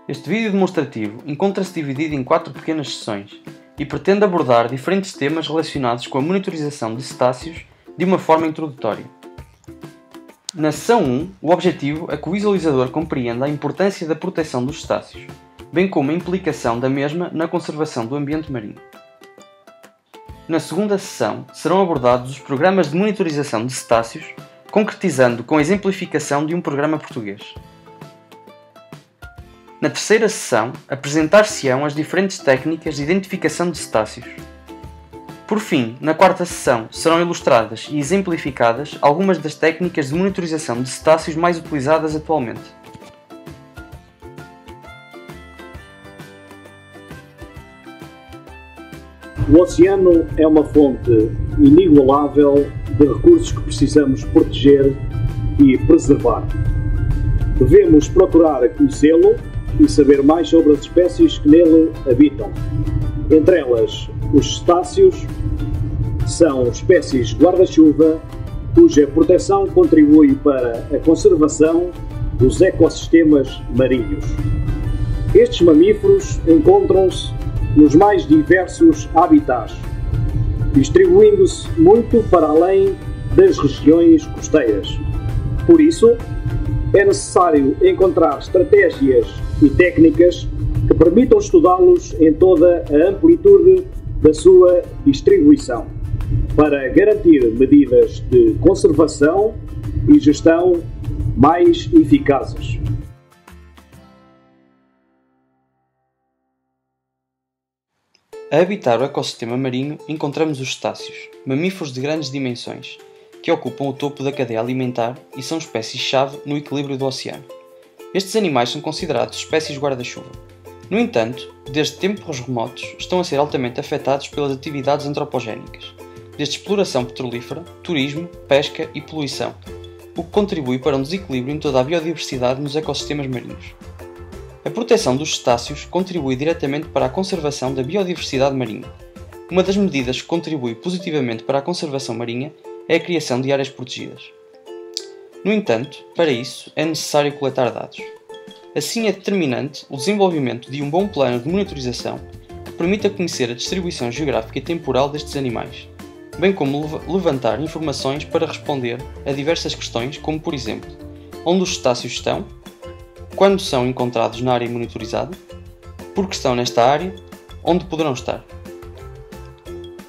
Este vídeo demonstrativo encontra-se dividido em 4 pequenas sessões e pretende abordar diferentes temas relacionados com a monitorização de cetáceos de uma forma introdutória. Na sessão 1, o objetivo é que o visualizador compreenda a importância da proteção dos cetáceos, bem como a implicação da mesma na conservação do ambiente marinho. Na segunda sessão, serão abordados os programas de monitorização de cetáceos, concretizando com a exemplificação de um programa português. Na terceira sessão, apresentar-se-ão as diferentes técnicas de identificação de cetáceos. Por fim, na quarta sessão, serão ilustradas e exemplificadas algumas das técnicas de monitorização de cetáceos mais utilizadas atualmente. O oceano é uma fonte inigualável de recursos que precisamos proteger e preservar. Devemos procurar conhecê-lo e saber mais sobre as espécies que nele habitam. Entre elas, os cetáceos são espécies guarda-chuva, cuja proteção contribui para a conservação dos ecossistemas marinhos. Estes mamíferos encontram-se nos mais diversos habitats, distribuindo-se muito para além das regiões costeiras. Por isso, é necessário encontrar estratégias e técnicas que permitam estudá-los em toda a amplitude da sua distribuição, para garantir medidas de conservação e gestão mais eficazes. A habitar o ecossistema marinho encontramos os cetáceos, mamíferos de grandes dimensões, que ocupam o topo da cadeia alimentar e são espécies-chave no equilíbrio do oceano. Estes animais são considerados espécies guarda-chuva. No entanto, desde tempos remotos, estão a ser altamente afetados pelas atividades antropogénicas, desde exploração petrolífera, turismo, pesca e poluição, o que contribui para um desequilíbrio em toda a biodiversidade nos ecossistemas marinhos. A proteção dos cetáceos contribui diretamente para a conservação da biodiversidade marinha. Uma das medidas que contribui positivamente para a conservação marinha é a criação de áreas protegidas. No entanto, para isso é necessário coletar dados. Assim é determinante o desenvolvimento de um bom plano de monitorização que permita conhecer a distribuição geográfica e temporal destes animais, bem como levantar informações para responder a diversas questões como, por exemplo, onde os cetáceos estão, quando são encontrados na área monitorizada, por que estão nesta área, onde poderão estar.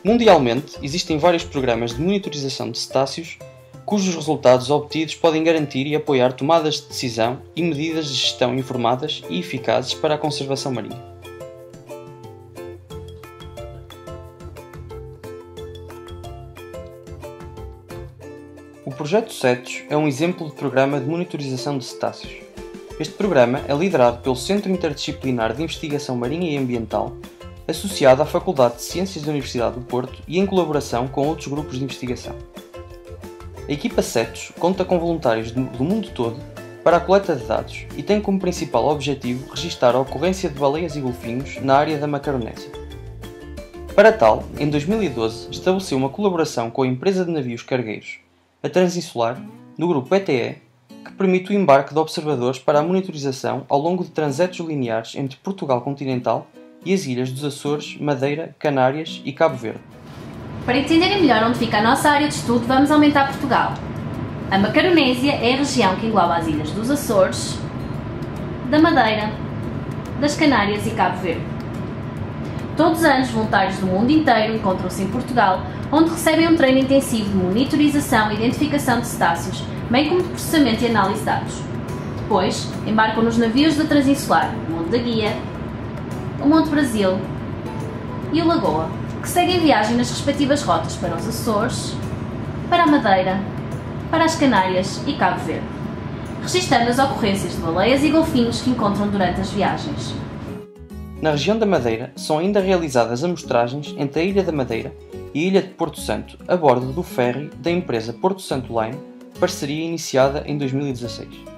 Mundialmente, existem vários programas de monitorização de cetáceos cujos resultados obtidos podem garantir e apoiar tomadas de decisão e medidas de gestão informadas e eficazes para a conservação marinha. O Projeto CETOS é um exemplo de programa de monitorização de cetáceos. Este programa é liderado pelo Centro Interdisciplinar de Investigação Marinha e Ambiental, associado à Faculdade de Ciências da Universidade do Porto e em colaboração com outros grupos de investigação. A equipa CETOS conta com voluntários do mundo todo para a coleta de dados e tem como principal objetivo registar a ocorrência de baleias e golfinhos na área da Macaronésia. Para tal, em 2012 estabeleceu uma colaboração com a empresa de navios cargueiros, a Transinsular, do grupo ETE, que permite o embarque de observadores para a monitorização ao longo de transetos lineares entre Portugal continental e as ilhas dos Açores, Madeira, Canárias e Cabo Verde. Para entenderem melhor onde fica a nossa área de estudo, vamos aumentar Portugal. A Macaronésia é a região que engloba as ilhas dos Açores, da Madeira, das Canárias e Cabo Verde. Todos os anos, voluntários do mundo inteiro encontram-se em Portugal, onde recebem um treino intensivo de monitorização e identificação de cetáceos, bem como de processamento e análise de dados. Depois, embarcam nos navios da Transinsular, o Monte da Guia, o Monte Brasil e o Lagoa, que seguem viagem nas respectivas rotas para os Açores, para a Madeira, para as Canárias e Cabo Verde, registando as ocorrências de baleias e golfinhos que encontram durante as viagens. Na região da Madeira são ainda realizadas amostragens entre a Ilha da Madeira e a Ilha de Porto Santo, a bordo do ferry da empresa Porto Santo Line, parceria iniciada em 2016.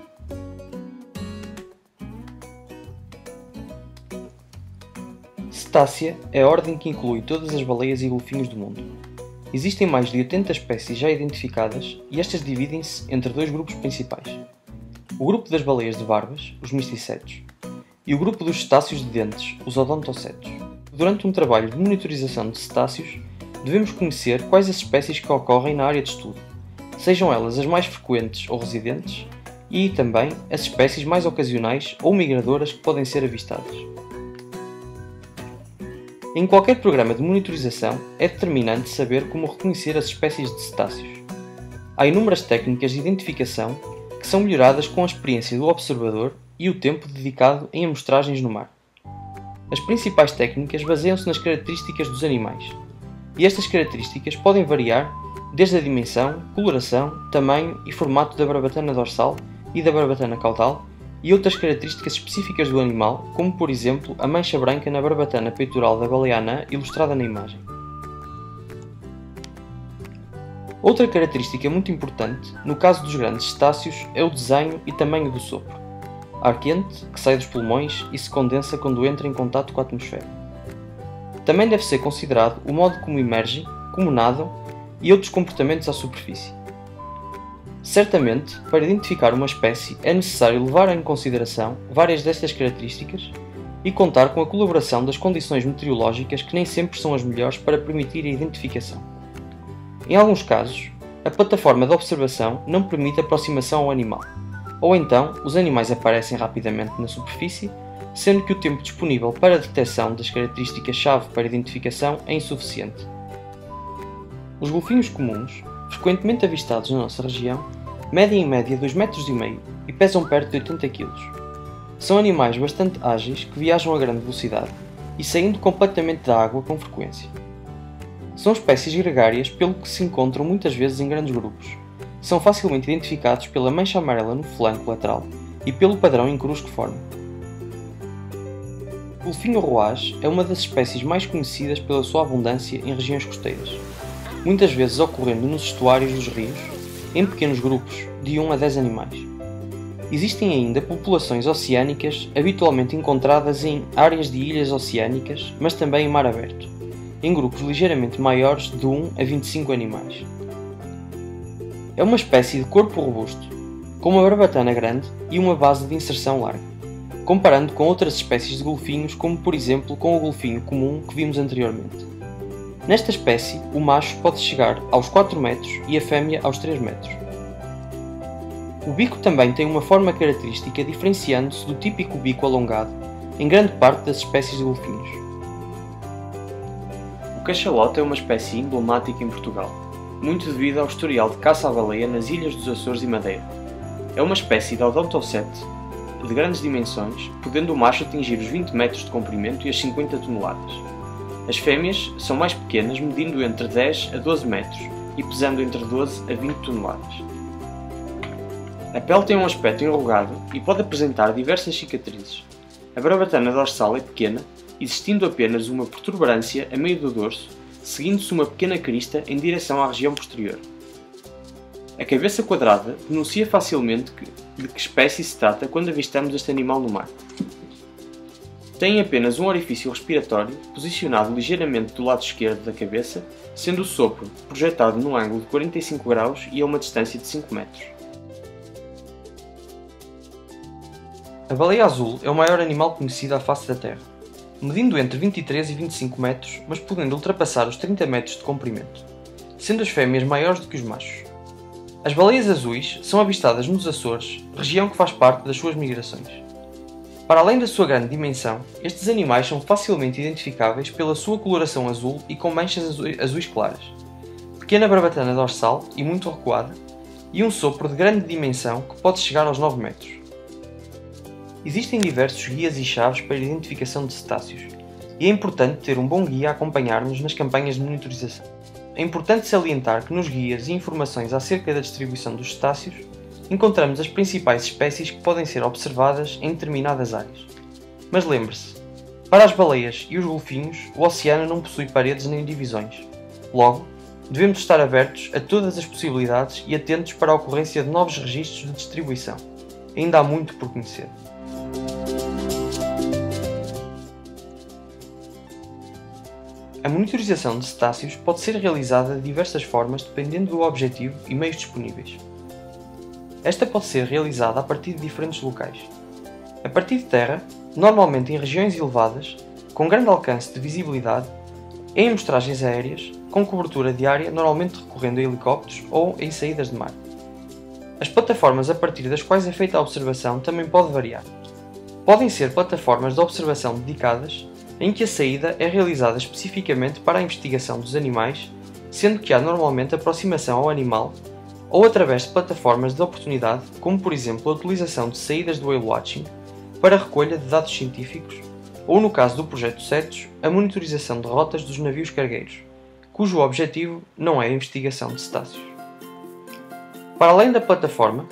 Cetácea é a ordem que inclui todas as baleias e golfinhos do mundo. Existem mais de 80 espécies já identificadas e estas dividem-se entre dois grupos principais. O grupo das baleias de barbas, os misticetos, e o grupo dos cetáceos de dentes, os odontocetos. Durante um trabalho de monitorização de cetáceos, devemos conhecer quais as espécies que ocorrem na área de estudo, sejam elas as mais frequentes ou residentes, e também as espécies mais ocasionais ou migradoras que podem ser avistadas. Em qualquer programa de monitorização é determinante saber como reconhecer as espécies de cetáceos. Há inúmeras técnicas de identificação que são melhoradas com a experiência do observador e o tempo dedicado em amostragens no mar. As principais técnicas baseiam-se nas características dos animais, e estas características podem variar desde a dimensão, coloração, tamanho e formato da barbatana dorsal e da barbatana caudal e outras características específicas do animal, como por exemplo a mancha branca na barbatana peitoral da baleia anã ilustrada na imagem. Outra característica muito importante, no caso dos grandes cetáceos, é o desenho e tamanho do sopro. Ar quente, que sai dos pulmões e se condensa quando entra em contato com a atmosfera. Também deve ser considerado o modo como emergem, como nadam e outros comportamentos à superfície. Certamente, para identificar uma espécie é necessário levar em consideração várias destas características e contar com a colaboração das condições meteorológicas que nem sempre são as melhores para permitir a identificação. Em alguns casos, a plataforma de observação não permite aproximação ao animal, ou então os animais aparecem rapidamente na superfície, sendo que o tempo disponível para a detecção das características-chave para identificação é insuficiente. Os golfinhos comuns, frequentemente avistados na nossa região, medem em média 2,5 metros e pesam perto de 80 kg. São animais bastante ágeis que viajam a grande velocidade e saindo completamente da água com frequência. São espécies gregárias pelo que se encontram muitas vezes em grandes grupos. São facilmente identificados pela mancha amarela no flanco lateral e pelo padrão em cruz que formam. O golfinho roaz é uma das espécies mais conhecidas pela sua abundância em regiões costeiras, muitas vezes ocorrendo nos estuários dos rios, em pequenos grupos de 1 a 10 animais. Existem ainda populações oceânicas habitualmente encontradas em áreas de ilhas oceânicas, mas também em mar aberto, em grupos ligeiramente maiores de 1 a 25 animais. É uma espécie de corpo robusto, com uma barbatana grande e uma base de inserção larga, comparando com outras espécies de golfinhos, como por exemplo com o golfinho comum que vimos anteriormente. Nesta espécie, o macho pode chegar aos 4 metros e a fêmea aos 3 metros. O bico também tem uma forma característica diferenciando-se do típico bico alongado em grande parte das espécies de golfinhos. O cachalote é uma espécie emblemática em Portugal, muito devido ao historial de caça à baleia nas ilhas dos Açores e Madeira. É uma espécie de odontocete de grandes dimensões, podendo o macho atingir os 20 metros de comprimento e as 50 toneladas. As fêmeas são mais pequenas, medindo entre 10 a 12 metros e pesando entre 12 a 20 toneladas. A pele tem um aspecto enrugado e pode apresentar diversas cicatrizes. A barbatana dorsal é pequena, existindo apenas uma protuberância a meio do dorso, seguindo-se uma pequena crista em direção à região posterior. A cabeça quadrada denuncia facilmente de que espécie se trata quando avistamos este animal no mar. Tem apenas um orifício respiratório, posicionado ligeiramente do lado esquerdo da cabeça, sendo o sopro projetado num ângulo de 45 graus e a uma distância de 5 metros. A baleia azul é o maior animal conhecido à face da Terra, medindo entre 23 e 25 metros, mas podendo ultrapassar os 30 metros de comprimento, sendo as fêmeas maiores do que os machos. As baleias azuis são avistadas nos Açores, região que faz parte das suas migrações. Para além da sua grande dimensão, estes animais são facilmente identificáveis pela sua coloração azul e com manchas azuis claras, pequena barbatana dorsal e muito recuada, e um sopro de grande dimensão que pode chegar aos 9 metros. Existem diversos guias e chaves para a identificação de cetáceos, e é importante ter um bom guia a acompanhar-nos nas campanhas de monitorização. É importante salientar que nos guias e informações acerca da distribuição dos cetáceos, encontramos as principais espécies que podem ser observadas em determinadas áreas. Mas lembre-se, para as baleias e os golfinhos, o oceano não possui paredes nem divisões. Logo, devemos estar abertos a todas as possibilidades e atentos para a ocorrência de novos registros de distribuição. Ainda há muito por conhecer. A monitorização de cetáceos pode ser realizada de diversas formas dependendo do objetivo e meios disponíveis. Esta pode ser realizada a partir de diferentes locais. A partir de terra, normalmente em regiões elevadas, com grande alcance de visibilidade, em amostragens aéreas, com cobertura diária, normalmente recorrendo a helicópteros ou em saídas de mar. As plataformas a partir das quais é feita a observação também pode variar. Podem ser plataformas de observação dedicadas, em que a saída é realizada especificamente para a investigação dos animais, sendo que há normalmente aproximação ao animal, ou através de plataformas de oportunidade, como por exemplo a utilização de saídas do whale watching para a recolha de dados científicos, ou no caso do projeto CETOS, a monitorização de rotas dos navios cargueiros, cujo objetivo não é a investigação de cetáceos. Para além da plataforma,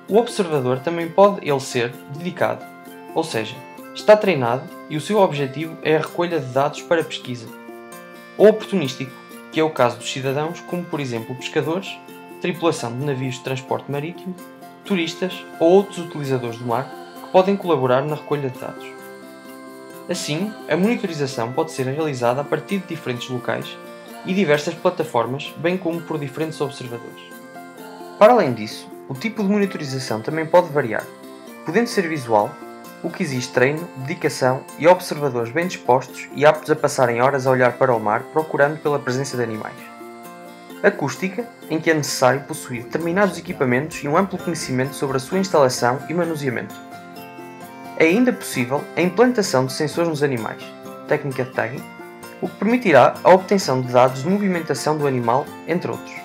o observador também pode ele ser dedicado, ou seja, está treinado e o seu objetivo é a recolha de dados para pesquisa, ou oportunístico, que é o caso dos cidadãos, como por exemplo pescadores, tripulação de navios de transporte marítimo, turistas ou outros utilizadores do mar que podem colaborar na recolha de dados. Assim, a monitorização pode ser realizada a partir de diferentes locais e diversas plataformas, bem como por diferentes observadores. Para além disso, o tipo de monitorização também pode variar, podendo ser visual, o que exige treino, dedicação e observadores bem dispostos e aptos a passarem horas a olhar para o mar procurando pela presença de animais. Acústica, em que é necessário possuir determinados equipamentos e um amplo conhecimento sobre a sua instalação e manuseamento. É ainda possível a implantação de sensores nos animais, técnica de tagging, o que permitirá a obtenção de dados de movimentação do animal, entre outros.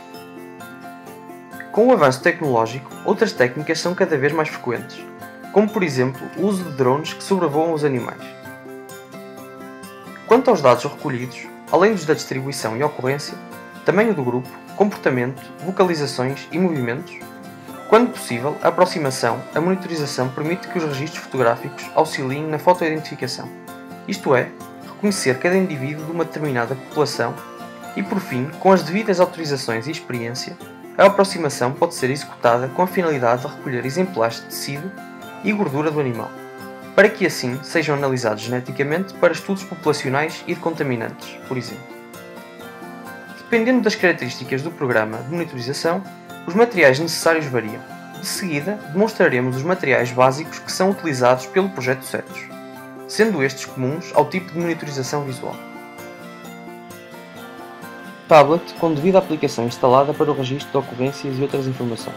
Com o avanço tecnológico, outras técnicas são cada vez mais frequentes, como por exemplo o uso de drones que sobrevoam os animais. Quanto aos dados recolhidos, além dos da distribuição e ocorrência, tamanho do grupo, comportamento, vocalizações e movimentos, quando possível, a aproximação, a monitorização permite que os registros fotográficos auxiliem na fotoidentificação, isto é, reconhecer cada indivíduo de uma determinada população e, por fim, com as devidas autorizações e experiência, a aproximação pode ser executada com a finalidade de recolher exemplares de tecido e gordura do animal, para que assim sejam analisados geneticamente para estudos populacionais e de contaminantes, por exemplo. Dependendo das características do programa de monitorização, os materiais necessários variam. De seguida, demonstraremos os materiais básicos que são utilizados pelo projeto CETOS, sendo estes comuns ao tipo de monitorização visual. Tablet com devida aplicação instalada para o registro de ocorrências e outras informações.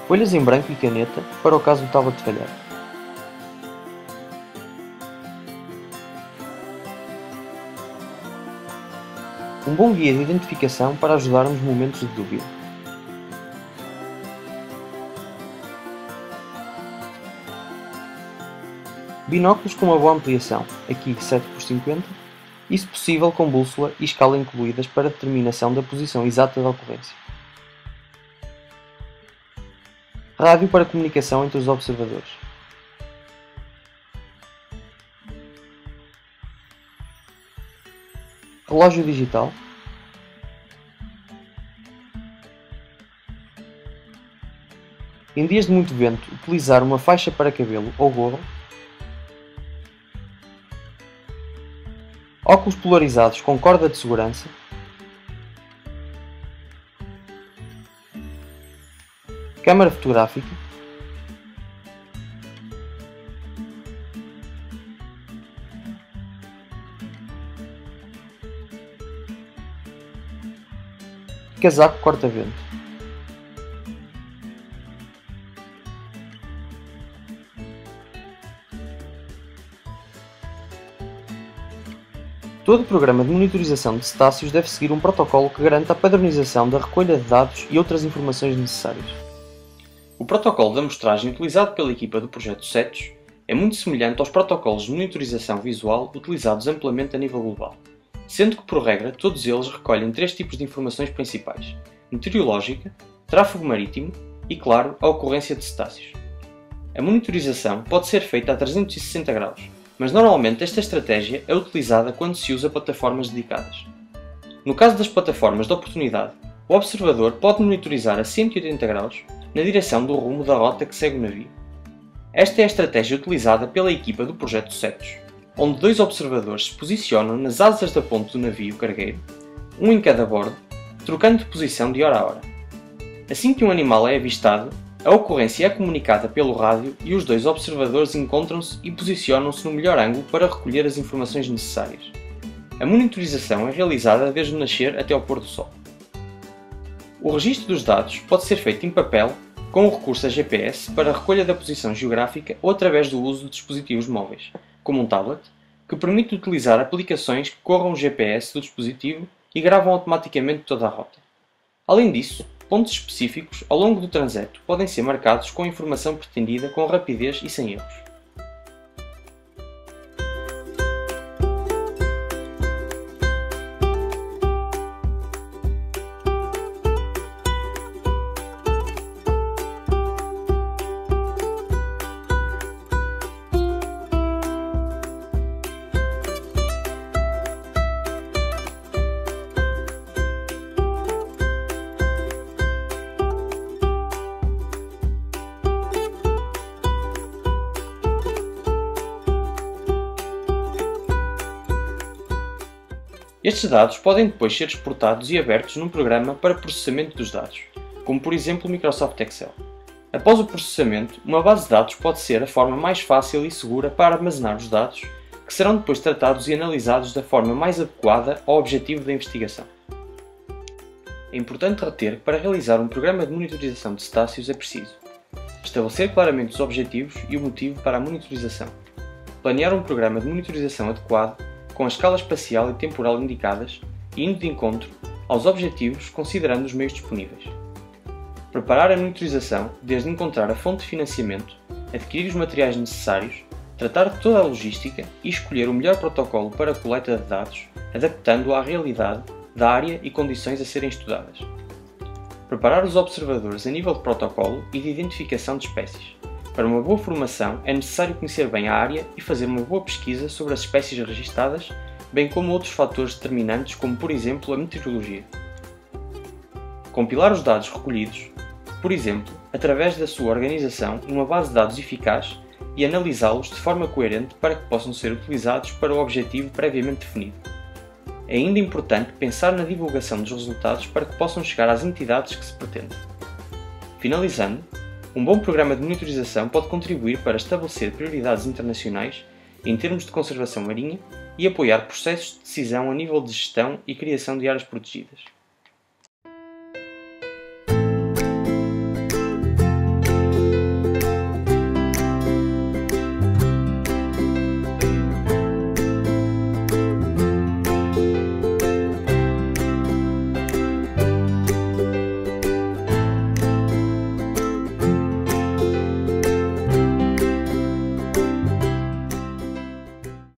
Folhas em branco e caneta para o caso do tablet falhar. Um bom guia de identificação para ajudar nos momentos de dúvida. Binóculos com uma boa ampliação, aqui 7x50, e se possível com bússola e escala incluídas para determinação da posição exata da ocorrência. Rádio para comunicação entre os observadores. Relógio digital. Em dias de muito vento, utilizar uma faixa para cabelo ou gorro. Óculos polarizados com corda de segurança. Câmara fotográfica. Casaco corta-vento. Todo o programa de monitorização de cetáceos deve seguir um protocolo que garanta a padronização da recolha de dados e outras informações necessárias. O protocolo de amostragem utilizado pela equipa do projeto CETOS é muito semelhante aos protocolos de monitorização visual utilizados amplamente a nível global, sendo que, por regra, todos eles recolhem 3 tipos de informações principais: meteorológica, tráfego marítimo e, claro, a ocorrência de cetáceos. A monitorização pode ser feita a 360 graus, mas normalmente esta estratégia é utilizada quando se usa plataformas dedicadas. No caso das plataformas de oportunidade, o observador pode monitorizar a 180 graus na direção do rumo da rota que segue o navio. Esta é a estratégia utilizada pela equipa do projeto CETOS, onde 2 observadores se posicionam nas asas da ponte do navio cargueiro, um em cada bordo, trocando de posição de hora a hora. Assim que um animal é avistado, a ocorrência é comunicada pelo rádio e os dois observadores encontram-se e posicionam-se no melhor ângulo para recolher as informações necessárias. A monitorização é realizada desde o nascer até ao pôr do sol. O registro dos dados pode ser feito em papel, com o recurso a GPS para a recolha da posição geográfica ou através do uso de dispositivos móveis, como um tablet, que permite utilizar aplicações que corram o GPS do dispositivo e gravam automaticamente toda a rota. Além disso, pontos específicos ao longo do trajeto podem ser marcados com a informação pretendida com rapidez e sem erros. Estes dados podem depois ser exportados e abertos num programa para processamento dos dados, como por exemplo o Microsoft Excel. Após o processamento, uma base de dados pode ser a forma mais fácil e segura para armazenar os dados, que serão depois tratados e analisados da forma mais adequada ao objetivo da investigação. É importante reter que para realizar um programa de monitorização de cetáceos é preciso estabelecer claramente os objetivos e o motivo para a monitorização, planear um programa de monitorização adequado com a escala espacial e temporal indicadas e indo de encontro aos objetivos considerando os meios disponíveis. Preparar a monitorização desde encontrar a fonte de financiamento, adquirir os materiais necessários, tratar de toda a logística e escolher o melhor protocolo para a coleta de dados, adaptando-o à realidade da área e condições a serem estudadas. Preparar os observadores a nível de protocolo e de identificação de espécies. Para uma boa formação é necessário conhecer bem a área e fazer uma boa pesquisa sobre as espécies registadas, bem como outros fatores determinantes como por exemplo a meteorologia. Compilar os dados recolhidos, por exemplo, através da sua organização numa base de dados eficaz e analisá-los de forma coerente para que possam ser utilizados para o objetivo previamente definido. É ainda importante pensar na divulgação dos resultados para que possam chegar às entidades que se pretende. Finalizando, um bom programa de monitorização pode contribuir para estabelecer prioridades internacionais em termos de conservação marinha e apoiar processos de decisão a nível de gestão e criação de áreas protegidas.